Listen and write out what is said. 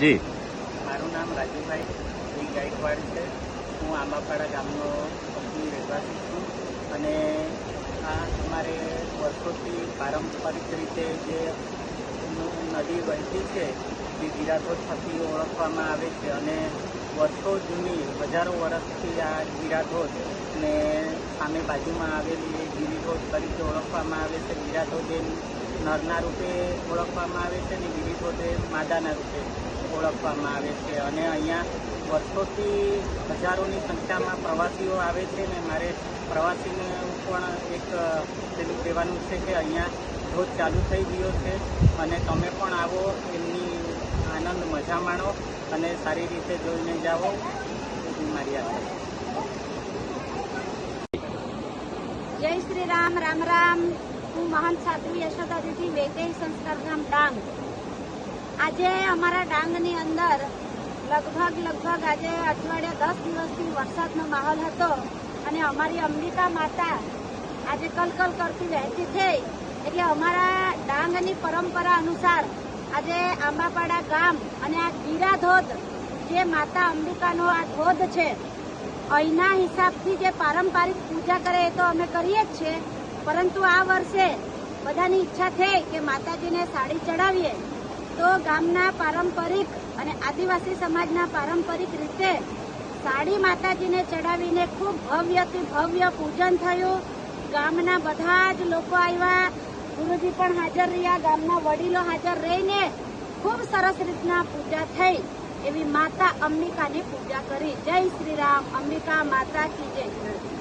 जी मारू नाम राजूभाई जी गायकवाड़ है। हूँ आंबापाड़ा गामनो वतनी રહેવાસી છું અને આ અમારે વર્ષોથી પારંપરિક રીતે જે નદી વહેતી છે જે ગિરાધોધ થકી ઓળખવામાં આવે છે અને વર્ષો જૂની હજારો વર્ષથી આ ગિરાધોધ ને સામે બાજુમાં આવેલી ગિરિધોધ તરીકે ઓળખવામાં આવે છે। ગિરાધોધ એ નરના રૂપે ઓળખવામાં આવે છે અને ગિરિધોધ એ માદાના રૂપે ઓળખવામાં આવે છે અને અહીંયા વર્ષોથી હજારોની સંખ્યામાં પ્રવાસીઓ આવે છે ને મારે પ્રવાસીને પણ એક પેલું કહેવાનું છે કે અહીંયા ધોધ ચાલુ થઈ ગયો છે અને તમે પણ આવો, એમની આનંદ મજા માણો અને સારી રીતે જોઈને જાઓ એવી મારી આશા છે। जय श्री राम राम राम। हूँ महंत साध्वी यशोदा दीदी वैदेही संस्कार गाम डांग। आज अमरा डांग नी अंदर लगभग आज अठवाडिया 10 दिवसथी वरसादनो माहोल हतो अने अमारी अंबिका माता आज कलकल करती वहेती थई एटले अमारा डांगनी परंपरा अनुसार आज आंबापाड़ा गाम अने आ गीराधोध जे माता अंबिकानो आ धोध छे अहीना हिसाबथी जे पारंपरिक पूजा करे तो अमे करीए ज छे, परंतु आ वर्षे बधानी इच्छा थई के माताजीने साड़ी चढ़ावीए तो गामना पारंपरिक अने आदिवासी समाजना पारंपरिक रीते साड़ी माताजीने चढ़ावीने खूब भव्यथी भव्य पूजन थयुं। गामना बधा ज लोको आव्या, गुरुजी पण हाजर रह्या, गामना वडीलो हाजर रहीने खूब सरस रीतना पूजा थई। एवी माता अंबिकानी पूजा करी। जय श्री राम। अंबिका माता की जय।